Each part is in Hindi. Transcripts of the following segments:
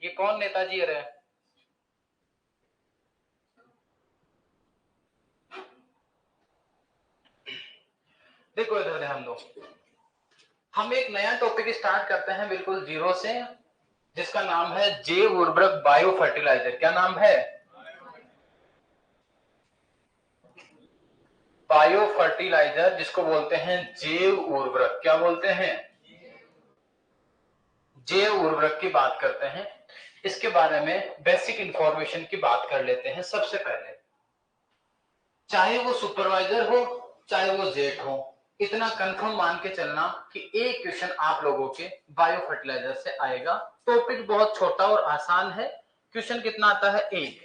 ये कौन नेताजी है? देखो इधर ध्यान दो, हम एक नया टॉपिक स्टार्ट करते हैं बिल्कुल जीरो से, जिसका नाम है जैव उर्वरक बायो फर्टिलाइजर। क्या नाम है? बायो फर्टिलाइजर, जिसको बोलते हैं जैव उर्वरक। क्या बोलते हैं? जैव उर्वरक की बात करते हैं। इसके बारे में बेसिक इंफॉर्मेशन की बात कर लेते हैं। सबसे पहले, चाहे वो सुपरवाइजर हो चाहे वो जेट हो, इतना कंफर्म मान के चलना कि एक क्वेश्चन आप लोगों के बायो फर्टिलाइजर से आएगा। टॉपिक बहुत छोटा और आसान है। क्वेश्चन कितना आता है? एक।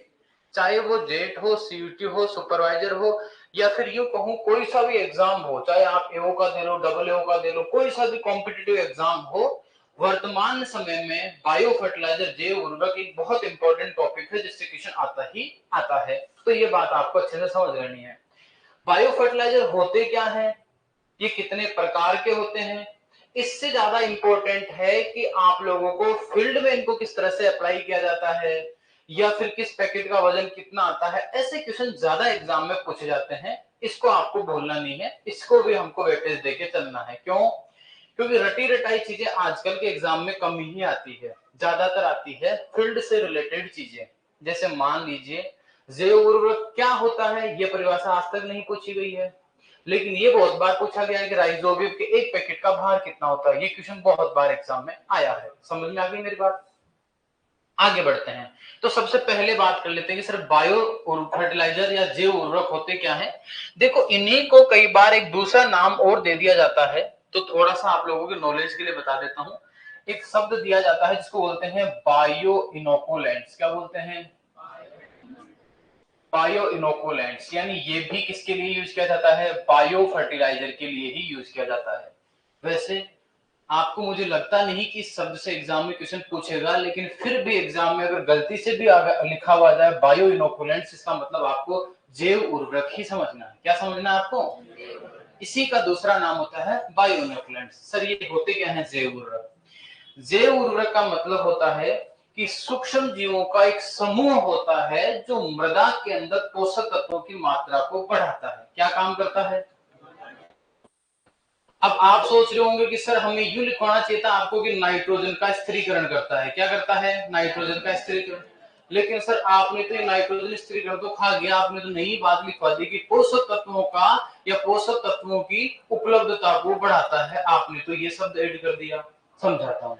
चाहे वो जेट हो, सीयूटी हो, सुपरवाइजर हो, या फिर यूं कहूं कोई सा भी एग्जाम हो, चाहे आप एओ का दे लो, डबल एओ का दे लो, कोई सा भी कॉम्पिटिटिव एग्जाम हो, वर्तमान समय में बायो फर्टिलाइजर जैव उर्वरक एक बहुत इंपॉर्टेंट टॉपिक है, जिससे क्वेश्चन आता ही आता है। तो ये बात आपको अच्छे से समझ लेनी है। बायो फर्टिलाइजर होते क्या है, ये कितने प्रकार के होते हैं, इससे ज्यादा इंपॉर्टेंट है कि आप लोगों को फील्ड में इनको किस तरह से अप्लाई किया जाता है, या फिर किस पैकेट का वजन कितना आता है। ऐसे क्वेश्चन ज्यादा एग्जाम में पूछे जाते हैं, इसको आपको भूलना नहीं है, इसको भी हमको वेटेज देके चलना है। क्यों? क्योंकि रटी रटाई चीजें आजकल के एग्जाम में कम ही आती है, ज्यादातर आती है फील्ड से रिलेटेड चीजें। जैसे मान लीजिए जैव उर्वरक क्या होता है, ये परिभाषा आज तक नहीं पूछी गई है, लेकिन ये बहुत बार पूछा गया है कि राइजोबियम के एक पैकेट का भार कितना होता है। ये क्वेश्चन बहुत बार एग्जाम में आया है। समझ में आ गई मेरी बात? आगे बढ़ते हैं। तो सबसे पहले बात कर लेते हैं कि सर बायो फर्टिलाइजर या जैव उर्वरक होते क्या है। देखो, इन्हीं को कई बार एक दूसरा नाम और दे दिया जाता है, तो थोड़ा सा आप लोगों के नॉलेज के लिए बता देता हूं। एक शब्द दिया जाता है जिसको बोलते हैं बायो इनोकुलेंट्स। क्या बोलते हैं? बायो इनोकुलेंट्स। यानी ये भी किसके लिए यूज किया जाता है? बायो फर्टिलाइजर के लिए ही यूज किया जाता है। वैसे आपको, मुझे लगता नहीं कि इस शब्द से एग्जाम में क्वेश्चन पूछेगा, लेकिन फिर भी एग्जाम में अगर गलती से भी लिखा हुआ जाए बायो इनोकुलेंट्स, इसका मतलब आपको जैव उर्वरक ही समझना है। क्या समझना है आपको? इसी का दूसरा नाम होता है बायो इनोकुलेंट्स। सर ये होते क्या है जैव उर्वरक? जैव उर्वरक का मतलब होता है कि सूक्ष्म जीवों का एक समूह होता है जो मृदा के अंदर पोषक तत्वों की मात्रा को बढ़ाता है। क्या काम करता है? अब आप सोच रहे होंगे कि सर हमें यूं लिखवाना चाहिए था आपको कि नाइट्रोजन का स्थिरीकरण करता है। क्या करता है? नाइट्रोजन का स्थिरीकरण। लेकिन सर आपने तो ये नाइट्रोजन स्थिरीकरण तो खा गया, आपने तो नई बात लिखवा दी कि पोषक तत्वों का या पोषक तत्वों की उपलब्धता को बढ़ाता है। आपने तो ये शब्द ऐड कर दिया। समझाता हूं।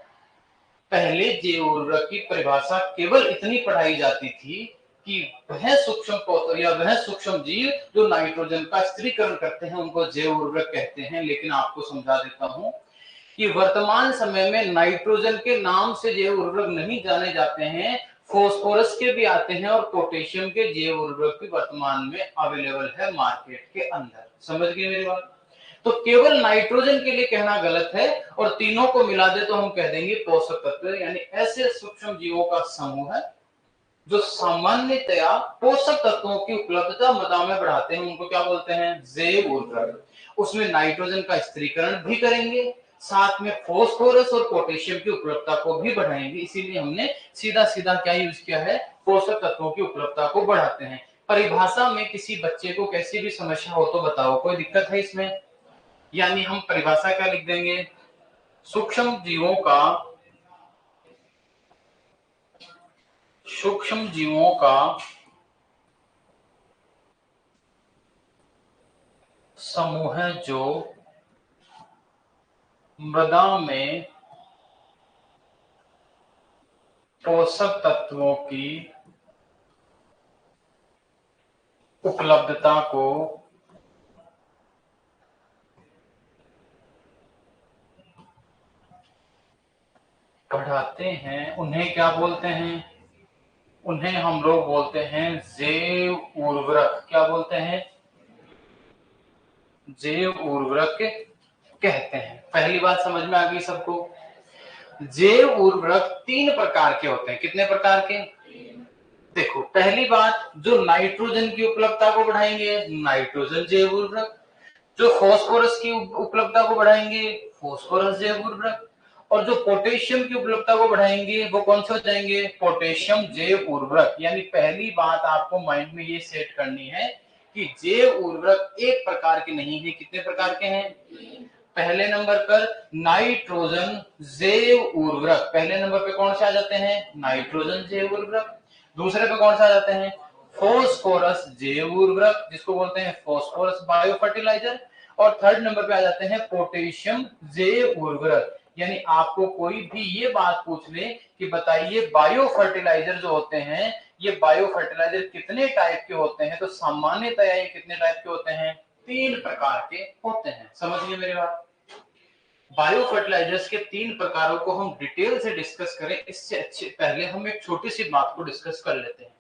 पहले जैव उर्वरक की परिभाषा केवल इतनी पढ़ाई जाती थी कि वह सूक्ष्म पौधे या वह सूक्ष्म जीव जो नाइट्रोजन का स्थिरीकरण करते हैं उनको जैव उर्वरक कहते हैं। लेकिन आपको समझा देता हूं कि वर्तमान समय में नाइट्रोजन के नाम से जैव उर्वरक नहीं जाने जाते हैं, फॉस्फोरस के भी आते हैं और पोटेशियम के जैव उर्वरक भी वर्तमान में अवेलेबल है मार्केट के अंदर। समझ गए मेरी बात? तो केवल नाइट्रोजन के लिए कहना गलत है, और तीनों को मिला दे तो हम कह देंगे पोषक तत्व। यानी ऐसे सूक्ष्म जीवों का समूह है जो सामान्यतया पोषक तत्वों की उपलब्धता मृदा में बढ़ाते हैं, उनको क्या बोलते हैं? जैव उर्वरक। उसमें नाइट्रोजन का स्थिरीकरण भी करेंगे, साथ में फास्फोरस और पोटेशियम की उपलब्धता को भी बढ़ाएंगे। इसीलिए हमने सीधा सीधा क्या यूज किया है? पोषक तत्वों की उपलब्धता को बढ़ाते हैं। परिभाषा में किसी बच्चे को कैसी भी समस्या हो तो बताओ, कोई दिक्कत है इसमें? यानी हम परिभाषा क्या लिख देंगे? सूक्ष्म जीवों का समूह है जो मृदा में पोषक तत्वों की उपलब्धता को बढ़ाते हैं। उन्हें क्या बोलते हैं? उन्हें हम लोग बोलते हैं जैव उर्वरक। क्या बोलते हैं? जैव उर्वरक कहते हैं। पहली बात समझ में आ गई सबको? जैव उर्वरक तीन प्रकार के होते हैं। कितने प्रकार के? देखो, पहली बात, जो नाइट्रोजन की उपलब्धता को बढ़ाएंगे, नाइट्रोजन जैव उर्वरक। जो फास्फोरस की उपलब्धता को बढ़ाएंगे, फास्फोरस जैव उर्वरक। और जो पोटेशियम की उपलब्धता को बढ़ाएंगे वो कौन से हो जाएंगे, पोटेशियम जैव उर्वरक। यानी पहली बात आपको माइंड में ये सेट करनी है कि जैव उर्वरक एक प्रकार के नहीं है, कितने प्रकार के हैं। पहले नंबर पर नाइट्रोजन जैव उर्वरक, पहले नंबर पे कौन से आ जाते हैं, नाइट्रोजन जैव उर्वरक। दूसरे पे कौन से आ जाते हैं, फॉस्फोरस जैव उर्वरक, जिसको बोलते हैं फॉस्फोरस बायो फर्टिलाइजर। और थर्ड नंबर पे आ जाते हैं पोटेशियम जैव उर्वरक। यानी आपको कोई भी ये बात पूछ ले कि बताइए बायो फर्टिलाइजर जो होते हैं, ये बायो फर्टिलाइजर कितने टाइप के होते हैं, तो सामान्यतया ये कितने टाइप के होते हैं, 3 प्रकार के होते हैं। समझिए मेरी बात। बायो फर्टिलाइजर्स के 3 प्रकारों को हम डिटेल से डिस्कस करें इससे अच्छे पहले हम एक छोटी सी बात को डिस्कस कर लेते हैं।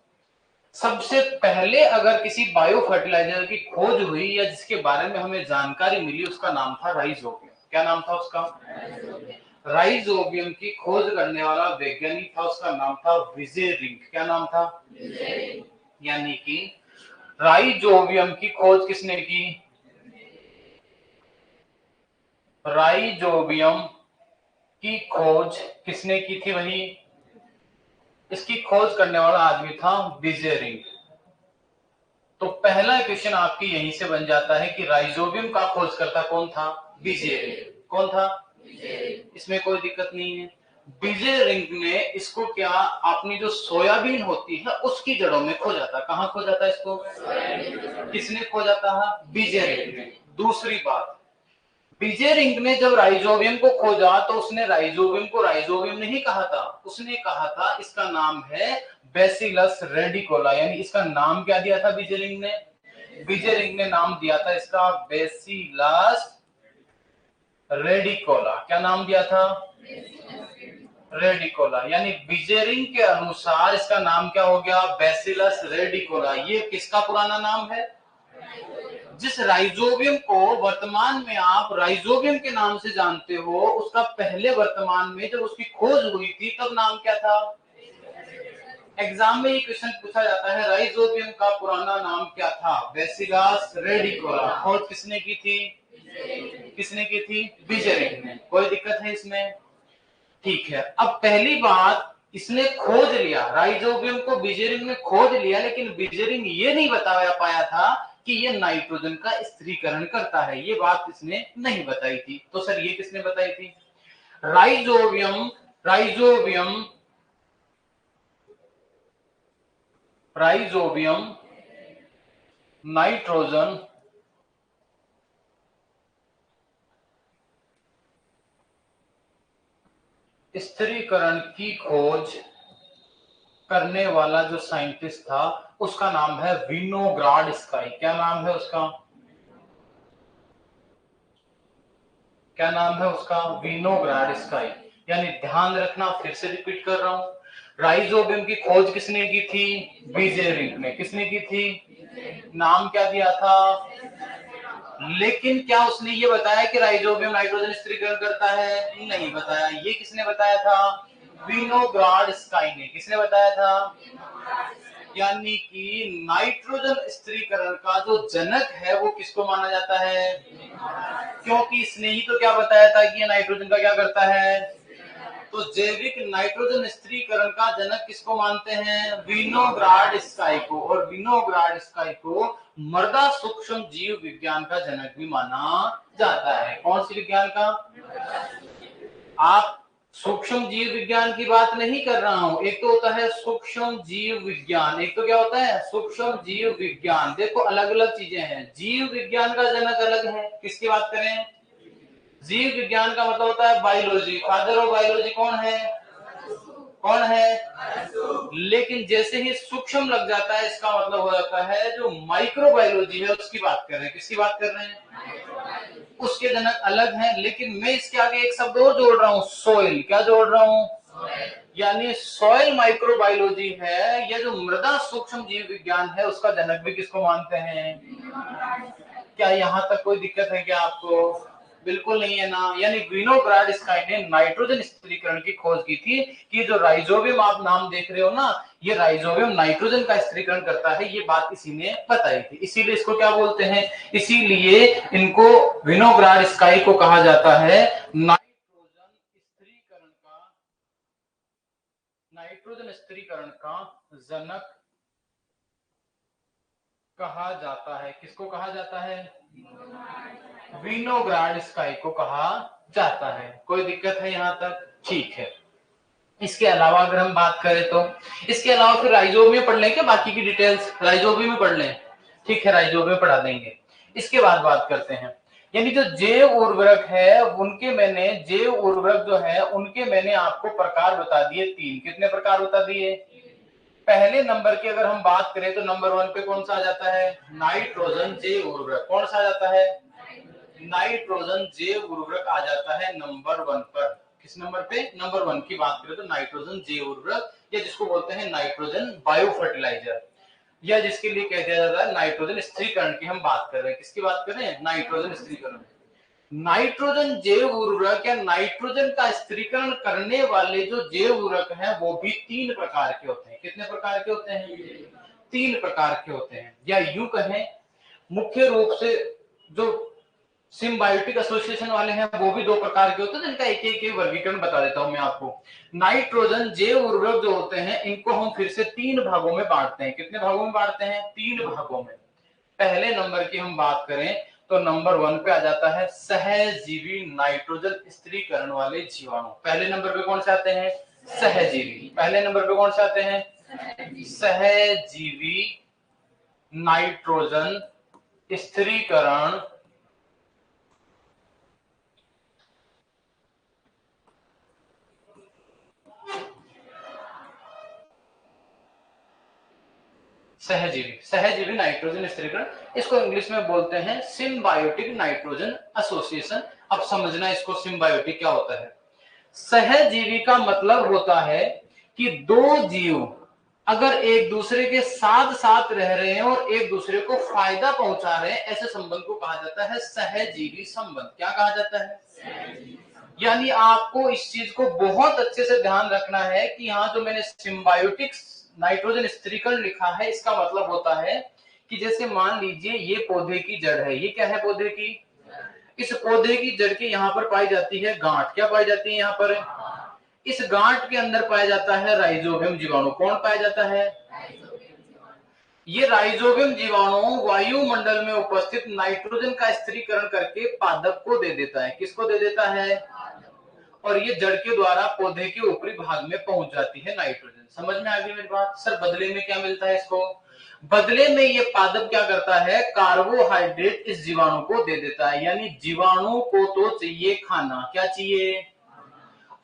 सबसे पहले अगर किसी बायो फर्टिलाइजर की खोज हुई या जिसके बारे में हमें जानकारी मिली, उसका नाम था राइजोबियम। क्या नाम था उसका, राइजोबियम की खोज करने वाला वैज्ञानिक था, उसका नाम था विजेरिंग। क्या नाम था, यानी कि राइजोबियम की खोज किसने की, राइजोबियम की खोज किसने की थी, वही इसकी खोज करने वाला आदमी था विजेरिंग। तो पहला क्वेश्चन आपकी यहीं से बन जाता है कि राइजोबियम का खोजकर्ता कौन था, विजेरिंग। कौन था, इसमें कोई दिक्कत नहीं है। विजेरिंग ने इसको क्या, अपनी जो सोयाबीन होती है उसकी जड़ों में खोजा था। कहां खोजा था इसको, किसने खोजा था, विजेरिंग ने। दूसरी बात, विजेरिंग ने जब राइजोबियम को खोजा तो उसने राइजोबियम को राइजोबियम नहीं कहा था, उसने कहा था इसका नाम है बैसिलस रेडिकोला। यानी इसका नाम क्या दिया था विजेरिंग ने, विजेरिंग ने नाम दिया था इसका बैसिलस रेडिकोला। क्या नाम दिया था, रेडिकोला। यानी विजेरिंग के अनुसार इसका नाम क्या हो गया, बैसिलस रेडिकोला। ये किसका पुराना नाम है, जिस राइजोबियम को वर्तमान में आप राइजोबियम के नाम से जानते हो, उसका पहले वर्तमान में जब उसकी खोज हुई थी तब नाम क्या था। एग्जाम में ये क्वेश्चन पूछा जाता है, राइजोबियम का पुराना नाम क्या था, बैसिलस रेडिकोला। खोज किसने की थी, किसने की थी, विजेरिंग ने। कोई दिक्कत है इसमें, ठीक है। अब पहली बात, इसने खोज लिया, राइजोबियम को विजेरिंग ने खोज लिया, लेकिन विजेरिंग ये नहीं बता पाया था कि ये नाइट्रोजन का स्थिरीकरण करता है। ये बात इसने नहीं बताई थी। तो सर ये किसने बताई थी, राइजोबियम राइजोबियम राइजोबियम नाइट्रोजन स्थिरीकरण की खोज करने वाला जो साइंटिस्ट था उसका नाम है विनोग्राडस्काई। क्या नाम है उसका, क्या नाम है उसका, विनोग्राडस्काई। यानी ध्यान रखना, फिर से रिपीट कर रहा हूं, राइजोबियम की खोज किसने की थी, विजेरिंग ने। किसने की थी, नाम क्या दिया था, लेकिन क्या उसने ये बताया कि राइजोबियम नाइट्रोजन स्थिरीकरण करता है, नहीं बताया। ये किसने बताया था, विनोग्राडस्काई ने। किसने बताया था, यानी कि नाइट्रोजन स्थिरीकरण का जो जनक है वो किसको माना जाता है, क्योंकि इसने ही तो क्या बताया था कि ये नाइट्रोजन का क्या करता है। तो जैविक नाइट्रोजन स्थिरीकरण का जनक किसको मानते हैं, विनोग्राडस्काई को। और विनोग्राडस्काई को मृदा सूक्ष्म जीव विज्ञान का जनक भी माना जाता है। कौन सी विज्ञान का, आप सूक्ष्म जीव विज्ञान की बात नहीं कर रहा हूं, एक तो होता है सूक्ष्म जीव विज्ञान, एक तो क्या होता है सूक्ष्म जीव विज्ञान। देखो अलग अलग चीजें हैं, जीव विज्ञान का जनक अलग है। किसकी बात करें, जीव विज्ञान का मतलब होता है बायोलॉजी, फादर ऑफ बायोलॉजी कौन है, कौन है, लेकिन जैसे ही सूक्ष्म लग जाता है इसका मतलब हो जाता है जो माइक्रोबायोलॉजी है उसकी बात कर रहे हैं। किसकी बात कर रहे हैं, उसके जनक अलग हैं। लेकिन मैं इसके आगे एक शब्द और जोड़ रहा हूं, सोइल। क्या जोड़ रहा हूं, यानी सॉइल माइक्रोबायोलॉजी है, या जो मृदा सूक्ष्म जीव विज्ञान है उसका जनक भी किसको मानते हैं। क्या यहां तक कोई दिक्कत है क्या आपको, बिल्कुल नहीं है ना। यानी विनोग्राडस्काई ने नाइट्रोजन स्थिरीकरण की खोज की थी कि जो राइजोबियम आप नाम देख रहे हो ना, ये राइजोबियम नाइट्रोजन का स्थिरीकरण करता है, ये बात इसी ने बताई थी। इसीलिए इसको क्या बोलते हैं, इसीलिए इनको विनोग्राडस्काई को कहा जाता है नाइट्रोजन नाइट्रोजन स्थिरीकरण का जनक कहा जाता है। किसको कहा जाता है? विनोग्राड स्काई को कहा जाता है। कोई दिक्कत है यहां तक? ठीक है। इसके अलावा अगर हम बात करें तो इसके अलावा फिर राइजोबियम पढ़ लें क्या? बाकी की डिटेल्स राइजोबियम में पढ़ लें। ठीक है, राइजोबियम पढ़ा देंगे। इसके बाद बात करते हैं, यानी जो जैव उर्वरक है उनके मैंने जैव उर्वरक जो है उनके मैंने आपको प्रकार बता दिए 3। कितने प्रकार बता दिए? पहले नंबर की अगर हम बात करें तो नंबर 1 पे कौन सा आ जाता है? नाइट्रोजन जैव उर्वरक। कौन सा आ जाता है? नाइट्रोजन जैव उर्वरक आ जाता है नंबर 1 पर। किस नंबर पे? नंबर 1 की बात करें तो नाइट्रोजन जैव उर्वरक, या जिसको बोलते हैं नाइट्रोजन बायो फर्टिलाइजर, या जिसके लिए कह दिया जाता है नाइट्रोजन स्थिरीकरण की हम बात कर रहे हैं। किसकी बात कर रहे हैं? नाइट्रोजन स्थिरीकरण। नाइट्रोजन जैव उर्वरक या नाइट्रोजन का स्थिरीकरण करने वाले जो जैव उर्वरक हैं वो भी 3 प्रकार के होते हैं। कितने प्रकार के होते हैं? 3 प्रकार के होते हैं, या यूं कहें मुख्य रूप से जो सिम्बायोटिक एसोसिएशन वाले हैं वो भी 2 प्रकार के होते हैं, जिनका एक एक वर्गीकरण बता देता हूं मैं आपको। नाइट्रोजन जैव उर्वरक जो होते हैं इनको हम फिर से 3 भागों में बांटते हैं। कितने भागों में बांटते हैं? 3 भागों में। पहले नंबर की हम बात करें तो नंबर 1 पे आ जाता है सहजीवी नाइट्रोजन स्थिरीकरण वाले जीवाणु। पहले नंबर पे कौन से आते हैं? सहजीवी। पहले नंबर पे कौन से आते हैं? सहजीवी नाइट्रोजन स्थिरीकरण सहजीवी नाइट्रोजन स्थिरीकरण, इसको इंग्लिश में बोलते हैं सिम्बायोटिक नाइट्रोजन एसोसिएशन। अब समझना इसको सिम्बायोटिक क्या होता है। सहजीवी का मतलब होता है कि 2 जीव अगर एक दूसरे के साथ साथ रह रहे हैं और एक दूसरे को फायदा पहुंचा रहे हैं, ऐसे संबंध को कहा जाता है सहजीवी संबंध। क्या कहा जाता है? यानी आपको इस चीज को बहुत अच्छे से ध्यान रखना है कि यहाँ जो मैंने सिम्बायोटिक नाइट्रोजन स्थिरीकरण लिखा है इसका मतलब होता है कि जैसे मान लीजिए ये पौधे की जड़ है। ये क्या है? पौधे की। इस पौधे की जड़ के यहाँ पर पाई जाती है गांठ। क्या पाई जाती है यहाँ पर? इस गांठ के अंदर पाया जाता है राइजोबियम जीवाणु। कौन पाया जाता है? ये राइजोबियम जीवाणु वायुमंडल में उपस्थित नाइट्रोजन का स्थिरीकरण करके पादप को दे देता है। किसको दे देता है? और ये जड़ के द्वारा पौधे के ऊपरी भाग में पहुंच जाती है नाइट्रोजन। समझ में आ गई मेरी बात? सर बदले में क्या मिलता है इसको? बदले में ये पादप क्या करता है? कार्बोहाइड्रेट इस जीवाणु को दे देता है। यानी जीवाणु को तो चाहिए खाना। क्या चाहिए?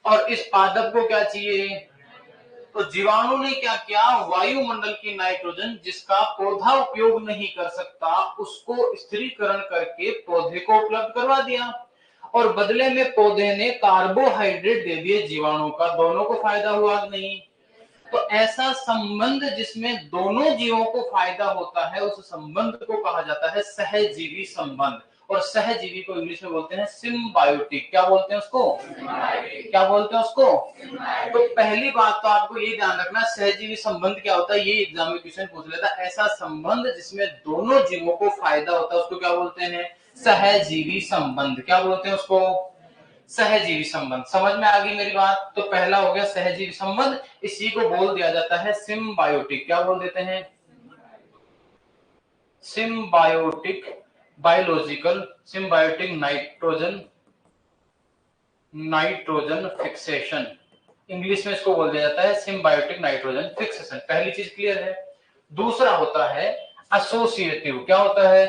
और इस पादप को क्या चाहिए? तो जीवाणु ने क्या किया? वायुमंडल की नाइट्रोजन जिसका पौधा उपयोग नहीं कर सकता उसको स्थिरीकरण करके पौधे को उपलब्ध करवा दिया, और बदले में पौधे ने कार्बोहाइड्रेट दे दिए जीवाणु का। दोनों को फायदा हुआ नहीं? तो ऐसा संबंध जिसमें दोनों जीवों को फायदा होता है उस संबंध को कहा जाता है सहजीवी संबंध। और सहजीवी को इंग्लिश में बोलते हैं सिम्बायोटिक। क्या बोलते हैं उसको? क्या बोलते हैं उसको? तो पहली बात तो आपको ये ध्यान रखना, सहजीवी संबंध क्या होता है, ये एग्जाम में क्वेश्चन पूछ लेता है। ऐसा संबंध जिसमें दोनों जीवों को फायदा होता है उसको क्या बोलते हैं? सहजीवी संबंध। क्या बोलते हैं उसको? सहजीवी संबंध। समझ में आ गई मेरी बात? तो पहला हो गया सहजीवी संबंध, इसी को बोल दिया जाता है सिम्बायोटिक। क्या बोल देते हैं? Symbiotic biological symbiotic nitrogen fixation. English में इसको बोल दिया जाता है सिम्बायोटिक नाइट्रोजन फिक्सेशन। पहली चीज क्लियर है। दूसरा होता है एसोसिएटिव। क्या होता है?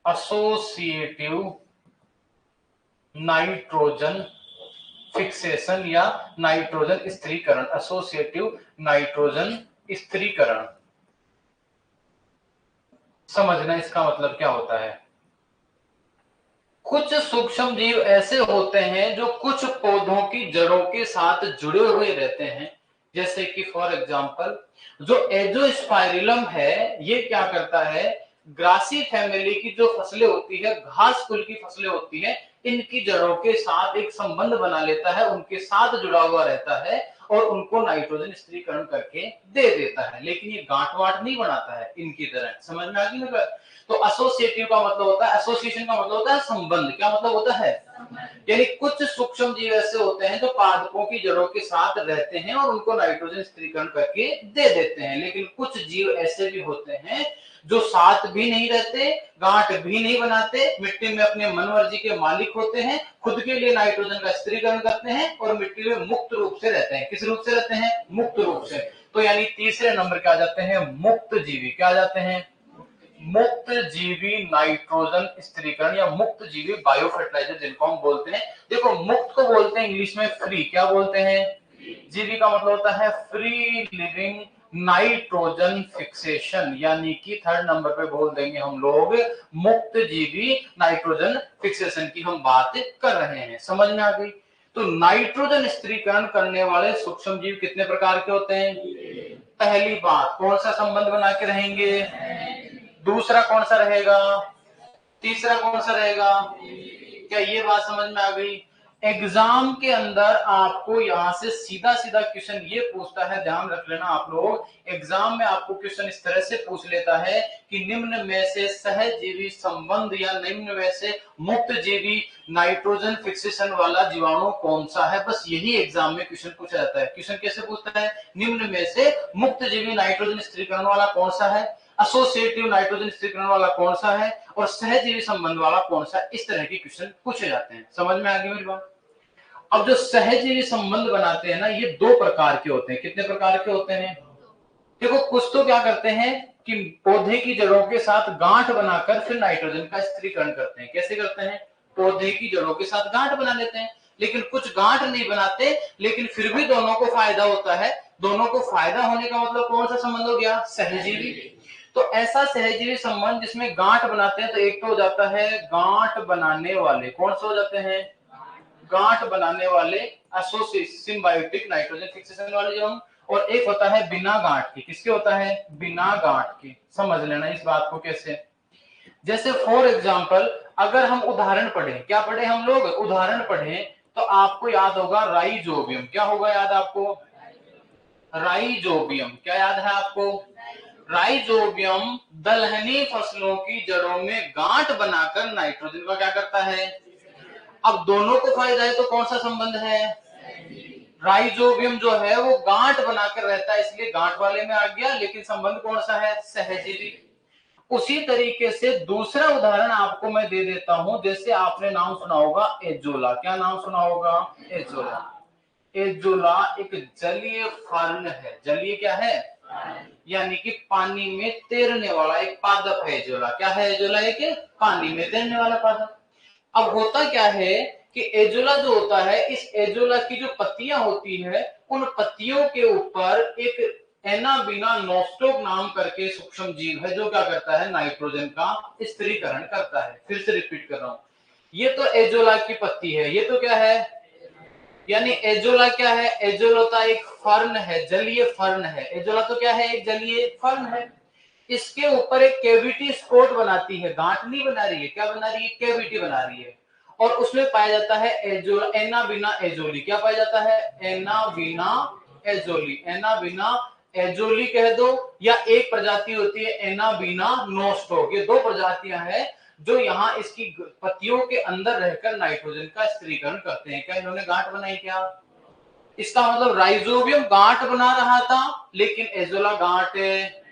एसोसिएटिव नाइट्रोजन फिक्सेशन या नाइट्रोजन स्थिरीकरण। एसोसिएटिव नाइट्रोजन स्थिरीकरण। समझना इसका मतलब क्या होता है। कुछ सूक्ष्म जीव ऐसे होते हैं जो कुछ पौधों की जड़ों के साथ जुड़े हुए रहते हैं, जैसे कि फॉर एग्जांपल जो एजोस्पाइरिलम है ये क्या करता है? ग्रासी फैमिली की जो फसलें होती है, घास कुल की फसलें होती है, इनकी जड़ों के साथ एक संबंध बना लेता है, उनके साथ जुड़ा हुआ रहता है और उनको नाइट्रोजन स्थिरीकरण करके दे देता है, लेकिन ये गांठ वाट नहीं बनाता है इनकी तरह। समझ में आ गई ना? तो एसोसिएटिव का मतलब होता है, एसोसिएशन का मतलब होता है संबंध। क्या मतलब होता है? यानी कुछ सूक्ष्म जीव ऐसे होते हैं जो पादपों की जड़ों के साथ रहते हैं और उनको नाइट्रोजन स्थिरीकरण करके दे देते हैं, लेकिन कुछ जीव ऐसे भी होते हैं जो साथ भी नहीं रहते, गांठ भी नहीं बनाते, मिट्टी में अपने मन मर्जी के मालिक होते हैं, खुद के लिए नाइट्रोजन का स्थिरीकरण करते हैं और मिट्टी में मुक्त रूप से रहते हैं। किस रूप से रहते हैं? मुक्त रूप से। तो यानी तीसरे नंबर के आ जाते हैं मुक्त जीवी। क्या आ जाते हैं? मुक्त जीवी नाइट्रोजन स्थिरीकरण या मुक्त जीवी बायो फर्टिलाइजर जिनको हम बोलते हैं। देखो, मुक्त को बोलते हैं इंग्लिश में फ्री। क्या बोलते हैं? जीवी का मतलब होता है फ्री लिविंग नाइट्रोजन फिक्सेशन, यानी कि थर्ड नंबर पे बोल देंगे हम लोग मुक्त जीवी नाइट्रोजन फिक्सेशन की हम बात कर रहे हैं। समझ में आ गई? तो नाइट्रोजन स्थिरीकरण करने वाले सूक्ष्म जीव कितने प्रकार के होते हैं? पहली बात, कौन सा संबंध बना के रहेंगे? दूसरा कौन सा रहेगा? तीसरा कौन सा रहेगा? क्या ये बात समझ में आ गई? एग्जाम के अंदर आपको यहां से सीधा सीधा क्वेश्चन ये पूछता है, ध्यान रख लेना आप लोग। एग्जाम में आपको क्वेश्चन इस तरह से पूछ लेता है कि निम्न में से सहजीवी संबंध या निम्न में से मुक्त जीवी नाइट्रोजन फिक्सेशन वाला जीवाणु कौन सा है। बस यही एग्जाम में क्वेश्चन पूछा जाता है। क्वेश्चन कैसे पूछता है? निम्न में से मुक्त जीवी नाइट्रोजन स्थिरीकरण वाला कौन सा है, एसोसिएटिव नाइट्रोजन स्थिरीकरण वाला कौन सा है, और सहजीवी संबंध वाला कौन सा। इस तरह के क्वेश्चन पूछे जाते हैं। समझ में आ गई मेरी बात? अब जो सहजीवी संबंध बनाते हैं ना, ये दो प्रकार के होते हैं। कितने प्रकार के होते हैं? देखो, कुछ तो क्या करते हैं कि पौधे की जड़ों के साथ गांठ बनाकर फिर नाइट्रोजन का स्थिरीकरण करते हैं। कैसे करते हैं? पौधे की जड़ों के साथ गांठ बना लेते हैं, लेकिन कुछ गांठ नहीं बनाते, लेकिन फिर भी दोनों को फायदा होता है। दोनों को फायदा होने का मतलब कौन सा संबंध हो गया? सहजीवी। तो ऐसा सहजीवी संबंध जिसमें गांठ बनाते हैं, तो एक तो हो जाता है गांठ बनाने वाले। कौन से हो जाते हैं? गांठ बनाने वाले सिम्बायोटिक नाइट्रोजन फिक्सेशन वाले जो हम, और एक होता है बिना गांठ के। किसके होता है? बिना गांठ के। समझ लेना इस बात को कैसे। जैसे फॉर एग्जांपल, अगर हम उदाहरण पढ़ें, क्या पढ़े हम लोग? उदाहरण पढ़ें, तो आपको याद होगा राइजोबियम। क्या होगा याद आपको? राइजोबियम। क्या याद है आपको? राइजोबियम दलहनी फसलों की जड़ों में गांठ बनाकर नाइट्रोजन का क्या करता है? अब दोनों को फायदा है, तो कौन सा संबंध है? राइजोबियम जो है वो गांठ बनाकर रहता है, इसलिए गांठ वाले में आ गया, लेकिन संबंध कौन सा है? सहजीवी। उसी तरीके से दूसरा उदाहरण आपको मैं दे देता हूं। जैसे आपने नाम सुना होगा एजोला। क्या नाम सुना होगा? एजोला। एजोला एक जलीय फर्न है। जलीय क्या है? यानी कि पानी में तैरने वाला एक पादप है एजोला। क्या है एजोला? एक पानी में तैरने वाला पादप। अब होता क्या है कि एजोला जो होता है, इस एजोला की जो पत्तियां होती है, उन पत्तियों के ऊपर एक एनाबिना नोस्टोक नाम करके सूक्ष्म जीव है, जो क्या करता है? नाइट्रोजन का स्थिरीकरण करता है। फिर से रिपीट कर रहा हूं, ये तो एजोला की पत्ती है, ये तो क्या है? यानी एजोला क्या है? एजोला एक फर्न है, जलीय फर्न है। एजोला तो क्या है? एक जलीय फर्न है। इसके ऊपर एक कैविटी स्पोर्ट बनाती है, गांठ नहीं बना रही है। क्या बना रही है? कैविटी बना रही है। और उसमें पाया जाता है एजोला, एनाबिना एजोली। क्या पाया जाता है? एनाबिना एजोली। एनाबिना एजोली कह दो, या एक प्रजाति होती है एनाबिना नोस्टोक। ये दो प्रजातियां हैं जो यहाँ इसकी पत्तियों के अंदर रहकर नाइट्रोजन का स्थिरीकरण करते हैं। क्या इन्होंने गांठ बनाई? क्या इसका मतलब राइजोबियम गांठ बना रहा था, लेकिन एजोला गांठ है।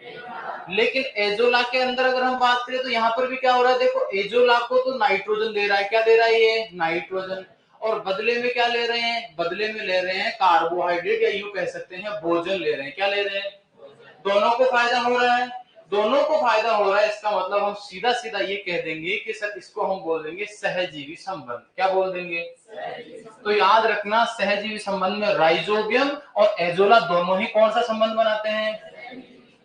लेकिन एजोला के अंदर अगर हम बात करें, तो यहाँ पर भी क्या हो रहा है? देखो, एजोला को तो नाइट्रोजन दे रहा है। क्या दे रहा है? ये नाइट्रोजन। और बदले में क्या ले रहे हैं? बदले में ले रहे हैं कार्बोहाइड्रेट, या यूं कह सकते हैं भोजन ले रहे हैं। क्या ले रहे हैं? दोनों को फायदा हो रहा है। दोनों को फायदा हो रहा है, इसका मतलब हम सीधा सीधा ये कह देंगे कि सर इसको हम बोल देंगे सहजीवी संबंध। क्या बोल देंगे? तो याद रखना, सहजीवी संबंध में राइजोबियम और एजोला दोनों ही कौन सा संबंध बनाते हैं?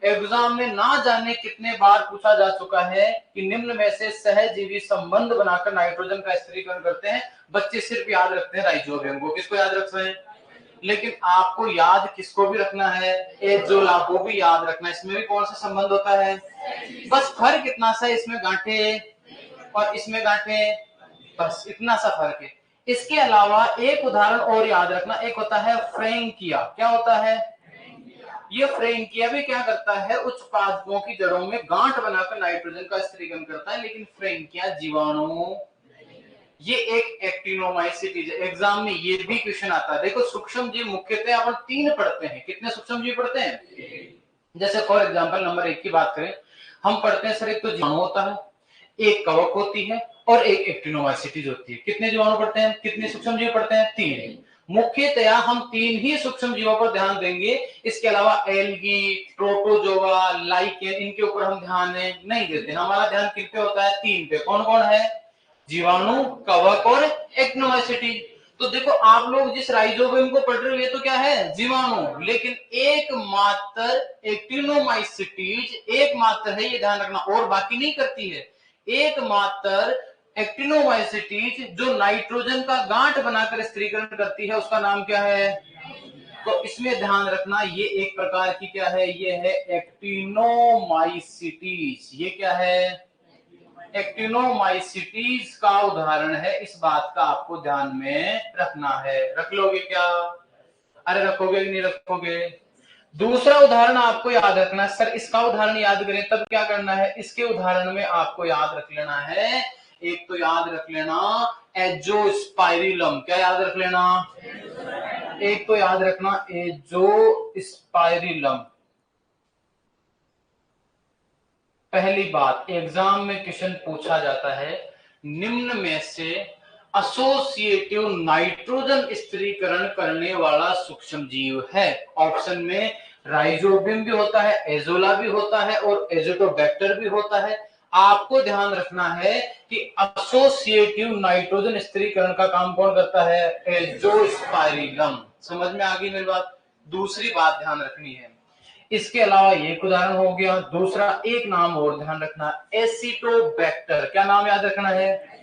एग्जाम में ना जाने कितने बार पूछा जा चुका है कि निम्न में से सहजीवी संबंध बनाकर नाइट्रोजन का स्थिरीकरण करते हैं। बच्चे सिर्फ याद रखते हैं राइजोबियम को। किसको याद रख रहे हैं? लेकिन आपको याद किसको भी रखना है? एजोला को भी याद रखना है। इसमें भी कौन सा संबंध होता है? बस फर्क इतना सा, इसमें गांठे और इसमें गांठे, बस इतना सा फर्क है। इसके अलावा एक उदाहरण और याद रखना, एक होता है फ्रेंकिया। क्या होता है? ये फ्रेंकिया भी क्या करता है, उच्च पादपों की जड़ों में गांठ बनाकर नाइट्रोजन का स्थिरीकरण करता है, लेकिन फ्रेंकिया जीवाणु, ये एक एक्टिनोमाइसीटीज। एग्जाम में ये भी क्वेश्चन आता है। देखो सूक्ष्म जीव मुख्यतः अपन 3 पढ़ते हैं। कितने सूक्ष्म जीव पढ़ते हैं? जैसे फॉर एग्जांपल नंबर 1 की बात करें, हम पढ़ते हैं सर, एक तो जीवाणु होता है, एक कवक होती है और एक एक्टिनोमाइसीटीज होती है। कितने जीवाणु पढ़ते हैं? कितने सूक्ष्म जीव पढ़ते हैं? 3। मुख्यतया हम 3 ही सूक्ष्म जीवों पर ध्यान देंगे। इसके अलावा एल्गी, प्रोटोजोआ, लाइकेन, इनके ऊपर हम ध्यान नहीं देते। हमारा ध्यान किन पे होता है? 3 पे। कौन कौन है? जीवाणु, कवक और एक्टिनोमाइसीटीज। तो देखो आप लोग जिस राइजोबियम को पढ़ रहे हो ये तो क्या है? जीवाणु। लेकिन एकमात्र एक्टिनोमाइसीटीज एकमात्र है, ये ध्यान रखना, और बाकी नहीं करती है। एकमात्र एक्टिनोमाइसीटीज जो नाइट्रोजन का गांठ बनाकर स्थिरीकरण करती है, उसका नाम क्या है? तो इसमें ध्यान रखना, ये एक प्रकार की क्या है? ये है एक्टिनोमाइसीटीज। ये क्या है? एक्टिनोमाइसीटीज का उदाहरण है। इस बात का आपको ध्यान में रखना है। रख लोगे क्या? अरे रखोगे कि नहीं रखोगे? दूसरा उदाहरण आपको याद रखना है। सर इसका उदाहरण याद करें तब क्या करना है? इसके उदाहरण में आपको याद रख लेना है, एक तो याद रख लेना एजोस्पाइरिलम। क्या याद रख लेना? एक तो याद रखना एजोस्पाइरिलम। पहली बात, एग्जाम में क्वेश्चन पूछा जाता है, निम्न में से एसोसिएटिव नाइट्रोजन स्थिरीकरण करने वाला सूक्ष्म जीव है। ऑप्शन में राइजोबियम भी होता है, एजोला भी होता है और एजोटोबैक्टर भी होता है। आपको ध्यान रखना है कि एसोसिएटिव नाइट्रोजन स्थिरीकरण का काम कौन करता है? एजोस्पाइरिलम। समझ में आ गई मेरी बात? दूसरी बात ध्यान रखनी है, इसके अलावा एक उदाहरण हो गया। दूसरा एक नाम और ध्यान रखना, एसिटोबैक्टर। क्या नाम याद रखना है?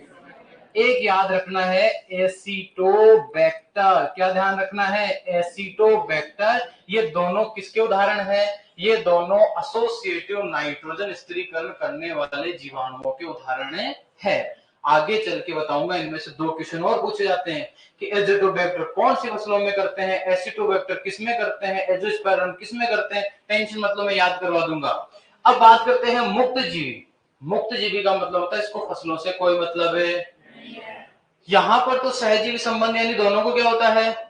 एक याद रखना है एसिटोबैक्टर। क्या ध्यान रखना है? एसिटोबैक्टर। ये दोनों किसके उदाहरण है? ये दोनों एसोसिएटिव नाइट्रोजन स्थिरीकरण करने वाले जीवाणुओं के उदाहरण है। आगे चल के बताऊंगा, इनमें से 2 क्वेश्चन और पूछे जाते हैं कि एजिटोबैक्टर कौन सी फसलों में करते हैं, एसिटोबैक्टर किसमें करते हैं, एजोस्पाइरिलम किसमें करते हैं। टेंशन मतलब मैं याद करवा दूंगा। अब बात करते हैं मुक्त जीवी। मुक्त जीवी का मतलब होता है इसको फसलों से कोई मतलब है। यहां पर तो सहजीवी संबंध यानी दोनों को क्या होता है?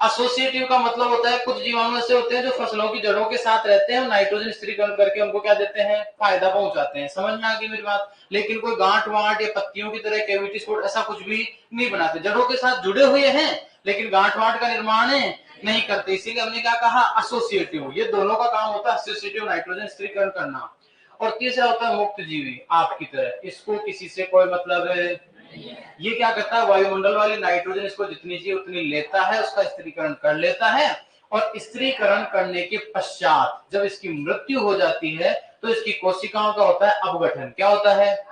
एसोसिएटिव का मतलब होता है कुछ जीवाणु ऐसे होते हैं जो फसलों की जड़ों के साथ रहते हैं और नाइट्रोजन स्थिरीकरण करके उनको क्या देते हैं? फायदा पहुंचाते हैं। समझ में आ गई मेरी बात? लेकिन कोई गांठ वांट या पत्तियों की तरह कैविटी स्पोर्ट ऐसा कुछ भी नहीं बनाते। जड़ों के साथ जुड़े हुए हैं लेकिन गांठ वांट का निर्माण नहीं करते। इसीलिए हमने क्या कहा? एसोसिएटिव। ये दोनों का काम होता है एसोसिएटिव नाइट्रोजन स्थिरीकरण करना। और तीसरा होता है मुक्त जीवी, आपकी तरह, इसको किसी से कोई मतलब है। ये क्या करता है? वायुमंडल वाली नाइट्रोजन इसको जितनी चाहिए उतनी लेता है, उसका स्थिरीकरण कर लेता है और स्थिरीकरण करने के पश्चात जब इसकी मृत्यु हो जाती है तो इसकी कोशिकाओं का होता है अपघटन। क्या होता है?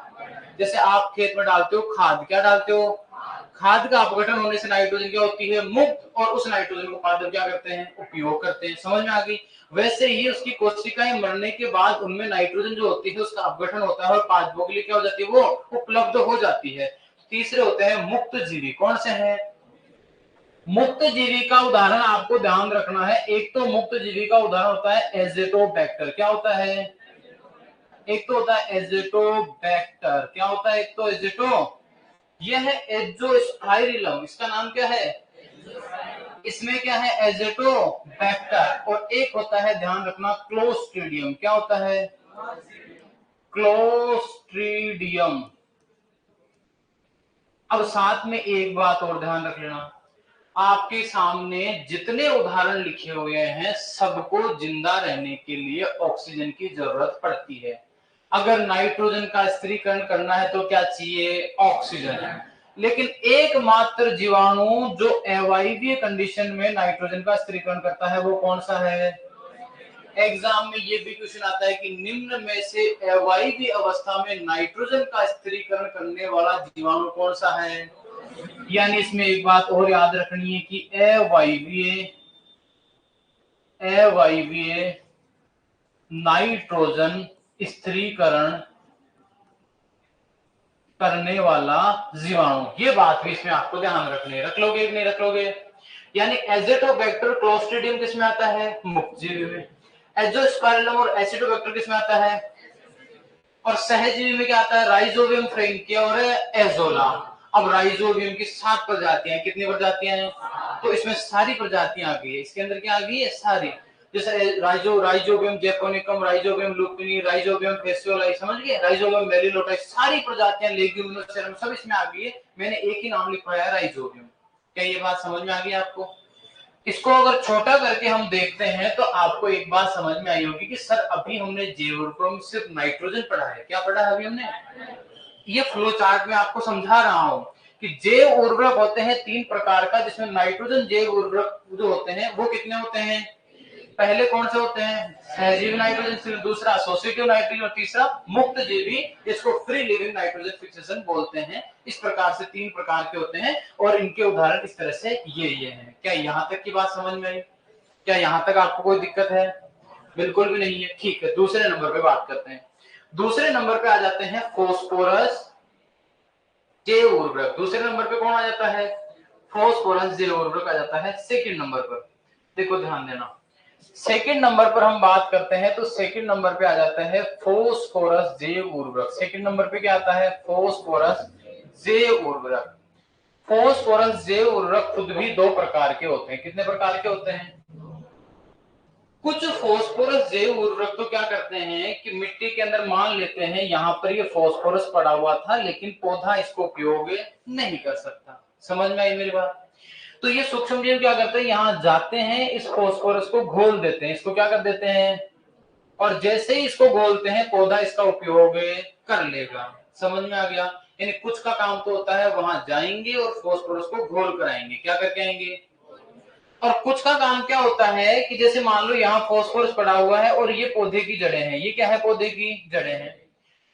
जैसे आप खेत में डालते हो खाद, क्या डालते हो? खाद का अपघटन होने से नाइट्रोजन क्या होती है? मुक्त, और उस नाइट्रोजन को पादप क्या करते हैं? उपयोग करते हैं। समझ में आ गई? वैसे ही उसकी कोशिकाएं मरने के बाद उनमें नाइट्रोजन जो होती है उसका अपघटन होता है और पादपों के लिए क्या हो जाती है? वो उपलब्ध हो जाती है। तीसरे होते हैं मुक्त जीवी। कौन से हैं? मुक्त जीवी का उदाहरण आपको ध्यान रखना है। एक तो मुक्त जीवी का उदाहरण होता है एजिटोबैक्टर। क्या होता है? एक तो होता है एजिटोबैक्टर। क्या होता है? एक तो एजिटो, यह है एजोस्पाइरिलम। इसका नाम क्या है? इसमें क्या है? एजिटोबैक्टर। और एक होता है, ध्यान रखना, क्लोस्ट्रीडियम। क्या होता है? क्लोस्ट्रीडियम। अब साथ में एक बात और ध्यान रख लेना, आपके सामने जितने उदाहरण लिखे हुए हैं सबको जिंदा रहने के लिए ऑक्सीजन की जरूरत पड़ती है। अगर नाइट्रोजन का स्थिरीकरण करना है तो क्या चाहिए? ऑक्सीजन। लेकिन एकमात्र जीवाणु जो अवायवीय कंडीशन में नाइट्रोजन का स्थिरीकरण करता है वो कौन सा है? एग्जाम में ये भी क्वेश्चन आता है कि निम्न में से अवायवीय अवस्था में नाइट्रोजन का स्थिरीकरण करने वाला जीवाणु कौन सा है? यानी इसमें एक बात और याद रखनी है कि अवायवीय नाइट्रोजन स्थिरीकरण करने वाला जीवाणु, ये बात भी इसमें आपको ध्यान रखनी है। रख लोगे कि नहीं रख लोगे? यानी एजेटोबैक्टर क्लोस्ट्रिडियम किसमें आता है? मुक्त जीवी में। एजोस्पाइरलम और एसिडोबैक्टर किसमें आता है? और सहजीवी में क्या आता है? राइजोबियम फ्रैंकिया और एजोला। अब राइजोबियम की 7 प्रजातियां, कितनी प्रजातियां हैं? तो इसमें सारी प्रजातियां आ गई है, इसके अंदर क्या आ गई है? सारी। जैसे राइजोबियम जैपोनिकम, राइजोबियम लुपिनी, राइजोबियम फेसियोलाई, समझ गए? राइजोबियम मेलिलोटा, सारी प्रजातियां लेग्यूमिनोसेरम सब इसमें आ गई है। मैंने एक ही नाम लिखवाया है, राइजोबियम। क्या ये बात समझ में आ गई आपको? इसको अगर छोटा करके हम देखते हैं तो आपको एक बात समझ में आई होगी कि सर अभी हमने जैव उर्वरकों में सिर्फ नाइट्रोजन पढ़ा है। क्या पढ़ा है अभी हमने? ये फ्लो चार्ट में आपको समझा रहा हूं कि जैव उर्वरक होते हैं 3 प्रकार का, जिसमें नाइट्रोजन जैव उर्वरक जो होते हैं वो कितने होते हैं? पहले कौन से होते हैं? सहजीवी नाइट्रोजन, दूसरा एसोसिएटिव नाइट्रोजन, और तीसरा मुक्त जीवी, जिसको फ्री लिविंग नाइट्रोजन फिक्सेशन बोलते हैं। इस प्रकार से 3 प्रकार के होते हैं और इनके उदाहरण इस तरह से ये हैं। क्या यहां तक की बात समझ में आई? क्या यहां तक आपको कोई दिक्कत है? बिल्कुल भी नहीं है। ठीक है, दूसरे नंबर पे बात करते हैं। दूसरे नंबर पे आ जाते हैं फास्फोरस जैव उर्वरक। दूसरे नंबर पे कौन आ जाता है? फास्फोरस जैव उर्वरक आ जाता है सेकंड नंबर पर। देखो ध्यान देना, सेकंड नंबर पर हम बात करते हैं तो सेकंड नंबर पे आ जाता है फास्फोरस जैव उर्वरक। सेकंड नंबर पे क्या आता है? फास्फोरस जैव उर्वरक। फास्फोरस जैव उर्वरक खुद भी 2 प्रकार के होते हैं। कितने प्रकार के होते हैं? कुछ फास्फोरस जैव उर्वरक तो क्या करते हैं कि मिट्टी के अंदर मान लेते हैं यहां पर ये फास्फोरस पड़ा हुआ था, लेकिन पौधा इसको उपयोग नहीं कर सकता। समझ में आई मेरी बात? तो ये सूक्ष्म जीव क्या करते हैं? यहां जाते हैं, इस फास्फोरस को घोल देते हैं। इसको क्या कर देते हैं? और जैसे ही इसको घोलते हैं पौधा इसका उपयोग कर लेगा। समझ में आ गया? यानी कुछ का काम तो होता है वहां जाएंगे और फास्फोरस को घोल कर आएंगे। क्या करके आएंगे? और कुछ का काम क्या होता है कि जैसे मान लो यहाँ फास्फोरस पड़ा हुआ है और ये पौधे की जड़ें हैं। ये क्या है? पौधे की जड़ें हैं।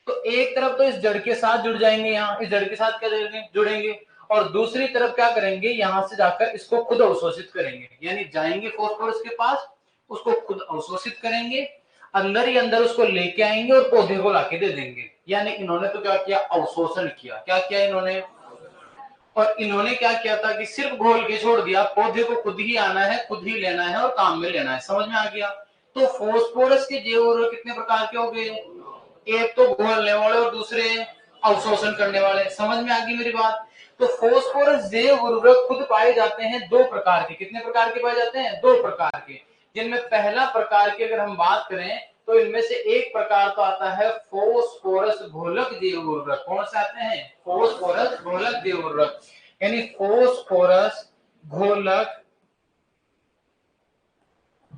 तो एक तरफ तो इस जड़ के साथ जुड़ जाएंगे, यहाँ इस जड़ के साथ क्या जुड़ेंगे, और दूसरी तरफ क्या करेंगे? यहां से जाकर इसको खुद अवशोषित करेंगे। यानी जाएंगे फास्फोरस के पास, उसको खुद अवशोषित करेंगे, अंदर ही अंदर उसको लेके आएंगे और पौधे को लाके दे देंगे। यानी इन्होंने तो क्या किया? अवशोषण किया। क्या किया इन्होंने? और इन्होंने क्या किया था कि सिर्फ घोल के छोड़ दिया, पौधे को खुद ही आना है, खुद ही लेना है और काम में लेना है। समझ में आ गया? तो फास्फोरस के जैव उर्वरक कितने प्रकार के हो गए? एक तो घोलने वाले और दूसरे अवशोषण करने वाले। समझ में आ गई मेरी बात? तो फास्फोरस जैव उर्वरक खुद पाए जाते हैं 2 प्रकार के। कितने प्रकार के पाए जाते हैं? 2 प्रकार के। जिनमें पहला प्रकार की अगर हम बात करें तो इनमें से एक प्रकार तो आता है फास्फोरस घोलक जैव उर्वरक। कौन से आते हैं? फास्फोरस घोलक जैव उर्वरक, यानी फास्फोरस घोलक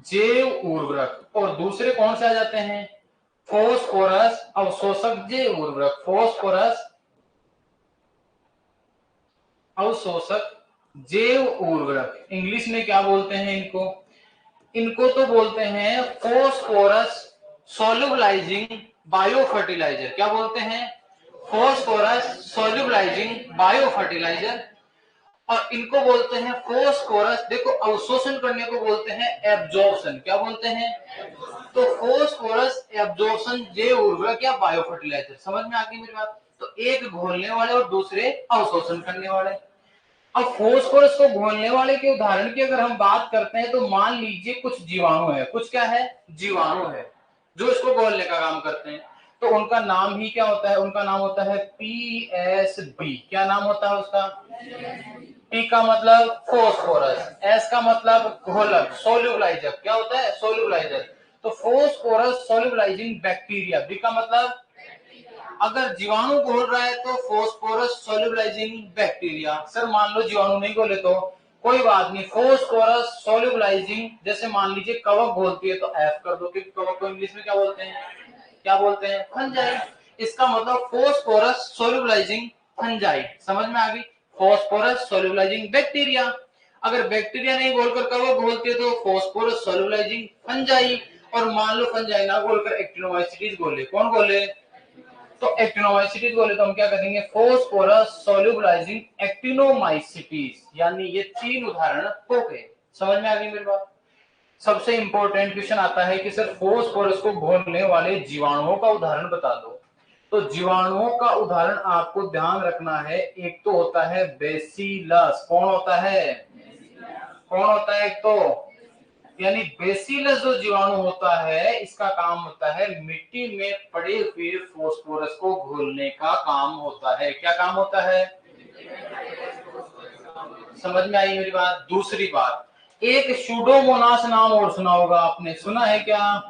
जैव उर्वरक। और दूसरे कौन से आ जाते हैं? फास्फोरस अवशोषक जैव उर्वरक। फास्फोरस अवशोषक जैव उर्वरक। इंग्लिश में क्या बोलते हैं इनको? इनको तो बोलते हैं फास्फोरस सोल्यूबलाइजिंग बायो फर्टिलाइजर। क्या बोलते हैं? Phosphorus solubilising bio fertiliser. और इनको बोलते हैं फास्फोरस, देखो अवशोषण करने को बोलते हैं एब्जॉर्प्शन। क्या बोलते हैं? तो फास्फोरस एब्जॉर्प्शन जैव उर्वरक या बायो फर्टिलाइजर। समझ में आ गई मेरी बात? तो एक घोलने वाले और दूसरे अवशोषण करने वाले। अब फास्फोरस को घोलने वाले के उदाहरण की अगर हम बात करते हैं तो मान लीजिए कुछ जीवाणु है। कुछ क्या है? जीवाणु है जो इसको घोलने का काम करते हैं। तो उनका नाम ही क्या होता है? उनका नाम होता है पीएसबी। क्या नाम होता है उसका? पी का मतलब फास्फोरस, एस का मतलब घोलक, सोल्यूबलाइजर। क्या होता है? सोल्यूबलाइजर। तो फास्फोरस सोल्यूबलाइजिंग बैक्टीरिया। बी का मतलब अगर जीवाणु घोल रहा है तो फास्फोरस सोल्यूबलाइजिंग बैक्टीरिया। सर मान लो जीवाणु नहीं घोले तो कोई बात नहीं, फास्फोरस सोल्यूबलाइजिंग, जैसे मान लीजिए कवक घोलती है तो एफ कर दो, क्योंकि कवक को इंग्लिश में क्या बोलते हैं? क्या बोलते हैं? फंजाई। इसका मतलब फास्फोरस सोल्यूबलाइजिंग फंजाई। समझ में आ गई? Phosphorus solubilizing bacteria. अगर बैक्टीरिया नहीं घोलकर कवक घोलती है तो फास्फोरस सोल्यूबलाइजिंग फंजाई। और मान लो फंजाई ना घोलकर एक्टिनोमाइसीट्स घोले। कौन घोले? तो एक्टिनोमाइसीट्स बोले तो हम क्या करेंगे? Phosphorus solubilising एक्टिनोमाइसीट्स। यानी ये 3 उदाहरण हो गए। समझ में आ गई मेरी बात? सबसे इंपॉर्टेंट क्वेश्चन आता है कि सर फास्फोरस को घोलने वाले जीवाणुओं का उदाहरण बता दो। तो जीवाणुओं का उदाहरण आपको ध्यान रखना है, एक तो होता है बेसिलस। कौन होता है? कौन होता है? एक तो यानी बेसिलस जो जीवाणु होता है, इसका काम होता है मिट्टी में पड़े हुए फास्फोरस को घोलने का काम होता है। क्या काम होता है? समझ में आई मेरी बात? दूसरी बात, एक सूडोमोनास नाम और सुना होगा आपने, सुना है क्या?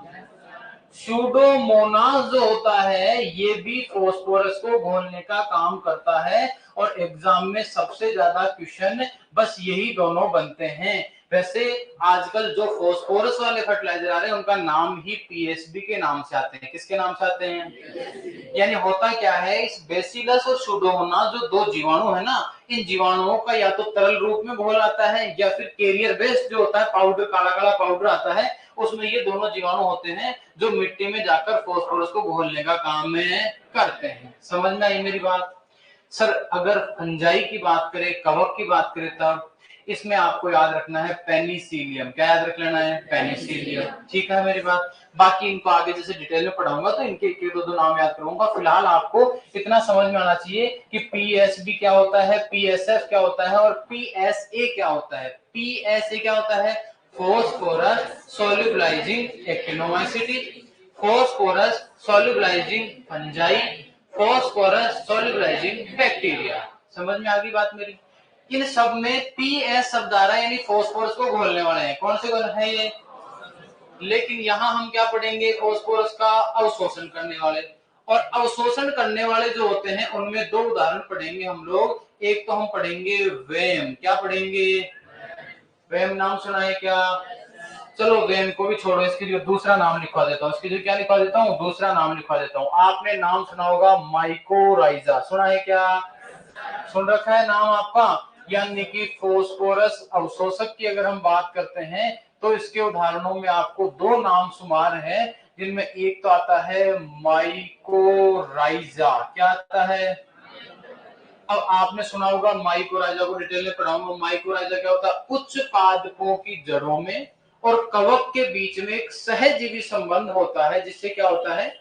सूडोमोनास जो होता है ये भी फास्फोरस को घोलने का काम करता है, और एग्जाम में सबसे ज्यादा क्वेश्चन बस यही दोनों बनते हैं। वैसे आजकल जो फास्फोरस वाले फर्टिलाइजर आ रहे हैं उनका नाम ही पीएसबी के नाम से आते हैं। किसके नाम से आते हैं? यानी होता क्या है, इस बेसिलस और सूडोमोनास जो दो जीवाणु है ना, इन जीवाणुओं का या तो तरल रूप में घोल आता है या फिर कैरियर बेस्ड जो होता है पाउडर, काला काला पाउडर आता है, उसमें ये दोनों जीवाणु होते हैं जो मिट्टी में जाकर फास्फोरस को घोलने का काम करते हैं। समझ में आई मेरी बात? सर अगर फंजाई की बात करें, कवक की बात करें, तब इसमें आपको याद रखना है पेनिसिलियम। क्या याद रख लेना है? पेनिसिलियम। ठीक है मेरी बात? बाकी इनको आगे जैसे डिटेल में पढ़ाऊंगा तो इनके एक दो नाम याद करूंगा। फिलहाल आपको इतना समझ में आना चाहिए कि पीएसबी क्या होता है, पीएसएफ क्या होता है और पीएसए क्या होता है। पीएसए क्या होता है? Phosphorus solubilizing actinomycetes, phosphorus solubilizing fungi, phosphorus solubilizing bacteria. समझ में आ गई बात मेरी? इन सब में पीएस शब्द आ रहा है, यानी फास्फोरस को घोलने वाले हैं। कौन से है ये? लेकिन यहां हम क्या पढ़ेंगे? फास्फोरस का अवशोषण करने वाले। और अवशोषण करने वाले जो होते हैं उनमें दो उदाहरण पढ़ेंगे हम लोग। एक तो हम पढ़ेंगे वेम। क्या पढ़ेंगे? वेम नाम सुना है क्या? चलो वेम को भी छोड़ो, इसके लिए दूसरा नाम लिखवा देता हूँ। इसके लिए क्या लिखवा देता हूँ? दूसरा नाम लिखवा देता हूँ। आपने नाम सुना होगा माइकोराइजा। सुना है क्या? सुन रखा है नाम आपका? यानी कि फास्फोरस अवशोषक की अगर हम बात करते हैं तो इसके उदाहरणों में आपको दो नाम शुमार हैं, जिनमें एक तो आता है माइकोराइजा। क्या आता है? अब आपने सुना होगा माइकोराइजा को डिटेल में पढ़ाऊंगा। माइकोराइजा क्या होता है? उच्च पादपों की जड़ों में और कवक के बीच में एक सहजीवी संबंध होता है, जिससे क्या होता है,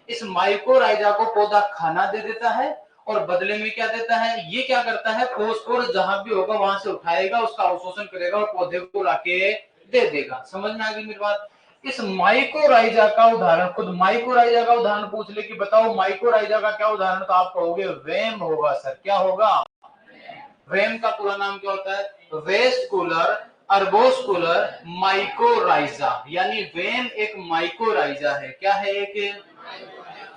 इस माइकोराइजा को पौधा खाना दे देता है और बदले में क्या देता है, ये क्या करता है, फास्फोरस जहां भी होगा वहां से उठाएगा, उसका अवशोषण करेगा और पौधे को लाके दे देगा। समझ में आ गई मेरी बात? इस माइकोराइजा का उदाहरण, खुद माइकोराइजा का उदाहरण पूछ ले कि बताओ माइकोराइजा का क्या उदाहरण, तो आप कहोगे वेम होगा। सर क्या होगा? वेम का पूरा नाम क्या होता है? Vesicular arbuscular mycorrhiza. यानी वेम एक माइकोराइजा है। क्या है? एक।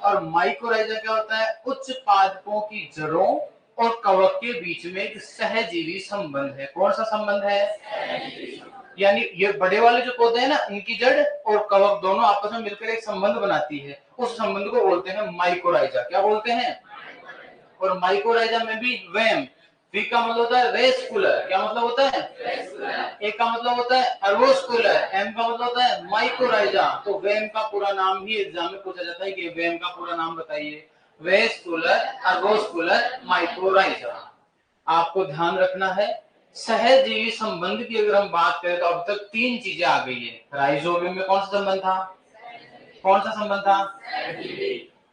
और माइकोराइजा क्या होता है? उच्च पादपों की जड़ों और कवक के बीच में एक सहजीवी संबंध है। कौन सा संबंध है? यानी ये बड़े वाले जो पौधे हैं ना, इनकी जड़ और कवक दोनों आपस में मिलकर एक संबंध बनाती है। उस संबंध को बोलते हैं माइकोराइजा। क्या बोलते हैं? और माइकोराइजा में भी वेम, वी का मतलब होता है वेस्कुलर। क्या मतलब होता है? ए का मतलब होता है अर्बोस्कुलर, एम का मतलब होता है माइकोराइजा। तो वेम का पूरा नाम ही एग्जाम में पूछा जाता है कि वेम का पूरा नाम बताइए। Vesicular arbuscular mycorrhiza. आपको ध्यान रखना है, सहजीवी संबंध की अगर हम बात करें तो अब तक तीन चीजें आ गई है। राइजोबियम में कौन सा संबंध था? कौन सा संबंध था?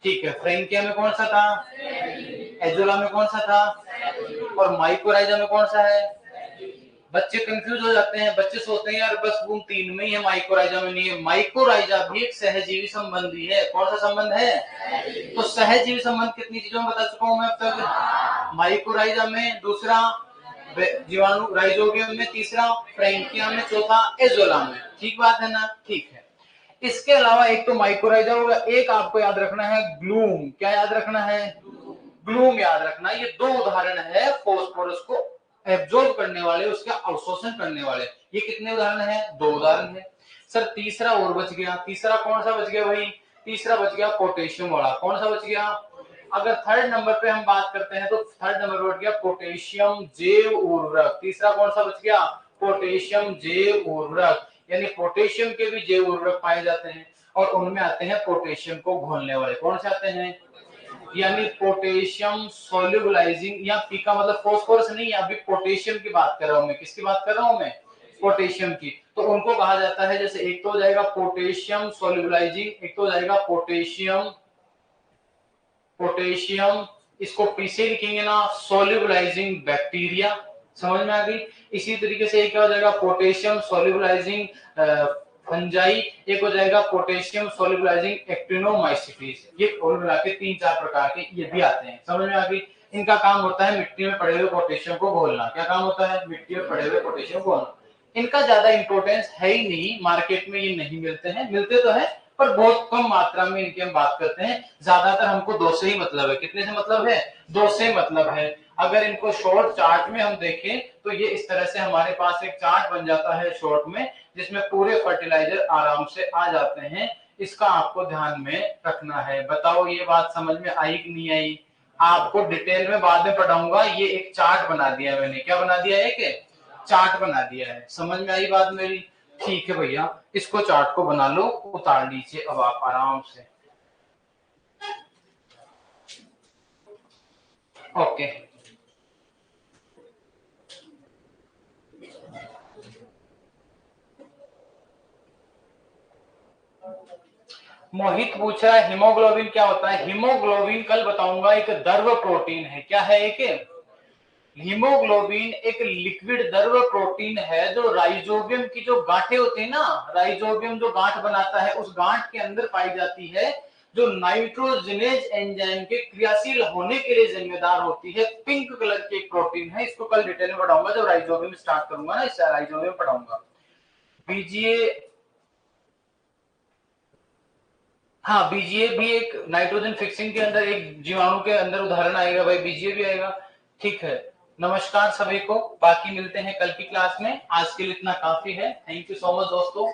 ठीक है। फ्रेंकिया में कौन सा था? एजोला में कौन सा था? और माइकोराइजा में कौन सा है? बच्चे कंफ्यूज हो जाते हैं, बच्चे सोचते हैं यार बस उन तीन में ही है, माइकोराइजा में नहीं है। माइकोराइजा भी एक सहजीवी संबंधी है। कौन सा संबंध है? तो सहजीवी संबंध कितनी चीजों में बता चुका हूं मैं अब तक। माइकोराइजा में, दूसरा जीवाणु राइजोबियम में, तीसरा फ्रेंकिया में, चौथा एजोला में। ठीक बात है ना? ठीक है। इसके अलावा एक तो माइकोराइजा होगा, एक आपको याद रखना है ग्लूम। क्या याद रखना है? ग्लूम याद रखना। ये दो उदाहरण है फास्फोरस को एब्जॉर्ब करने वाले, उसका अवशोषण करने वाले। ये कितने उदाहरण है? दो उदाहरण है। सर तीसरा और बच गया। तीसरा कौन सा बच गया भाई? तीसरा बच गया पोटेशियम वाला। कौन सा बच गया? अगर थर्ड नंबर पे हम बात करते हैं तो थर्ड नंबर बच गया पोटेशियम जैव उर्वरक। तीसरा कौन सा बच गया? पोटेशियम जैव उर्वरक। यानी पोटेशियम के भी जैव उर्वरक पाए जाते हैं और उनमें आते हैं पोटेशियम को घोलने वाले। कौन से आते हैं? यानी पोटेशियम सोल्यूबलाइजिंग, या पी का मतलब फास्फोरस नहीं, अभी पोटेशियम की बात कर रहा हूं मैं। किसकी बात कर रहा हूं मैं? पोटेशियम की। तो उनको कहा जाता है, जैसे एक तो हो जाएगा पोटेशियम सोल्यूबलाइजिंग, एक तो हो जाएगा पोटेशियम पोटेशियम, इसको पी से लिखेंगे ना, सोल्यूबलाइजिंग बैक्टीरिया, समझ में आ गई। इसी तरीके से एक हो जाएगा पोटेशियम सोल्यूबलाइजिंग फंजाई, एक हो जाएगा पोटेशियम सोल्यूबलाइजिंग एक्टिनोमाइसीट्स। ये कुल मिला के 3-4 प्रकार के ये भी आते हैं, समझ में आ गई। इनका काम होता है मिट्टी में पड़े हुए पोटेशियम को घोलना। क्या काम होता है? मिट्टी में पड़े हुए पोटेशियम को घोलना। इनका ज्यादा इंपॉर्टेंस है ही नहीं, मार्केट में ये नहीं मिलते हैं, मिलते तो है पर बहुत कम मात्रा में इनकी हम बात करते हैं। ज्यादातर हमको दो से ही मतलब है। कितने से मतलब है? दो से मतलब है। अगर इनको शॉर्ट चार्ट में हम देखें तो ये इस तरह से हमारे पास एक चार्ट बन जाता है शॉर्ट में, जिसमें पूरे फर्टिलाइजर आराम से आ जाते हैं। इसका आपको ध्यान में रखना है। बताओ ये बात समझ में आई कि नहीं आई? आपको डिटेल में बाद में पढ़ाऊंगा। ये एक चार्ट बना दिया मैंने। क्या बना दिया है? एक चार्ट बना दिया है। समझ में आई बात मेरी? ठीक है भैया, इसको चार्ट को बना लो, उतार लीजिए अब आप आराम से। ओके, मोहित पूछ रहा है हीमोग्लोबिन क्या होता है? हीमोग्लोबिन कल बताऊंगा, एक द्रव प्रोटीन है। क्या है? एक हीमोग्लोबिन एक लिक्विड द्रव प्रोटीन है जो राइजोबियम की जो गांठें होती है ना, राइजोबियम जो गांठ बनाता है उस गांठ के अंदर पाई जाती है, जो नाइट्रोजनेज एंजाइम के क्रियाशील होने के लिए जिम्मेदार होती है। पिंक कलर की एक प्रोटीन है। इसको कल डिटेल में पढ़ाऊंगा जब राइजोबियम स्टार्ट करूंगा ना, इस राइजोबियम पढ़ाऊंगा। बीजीए, हाँ बीजीए भी एक नाइट्रोजन फिक्सिंग के अंदर एक जीवाणु के अंदर उदाहरण आएगा भाई, बीजीए भी आएगा। ठीक है, नमस्कार सभी को, बाकी मिलते हैं कल की क्लास में। आज के लिए इतना काफी है। थैंक यू सो मच दोस्तों।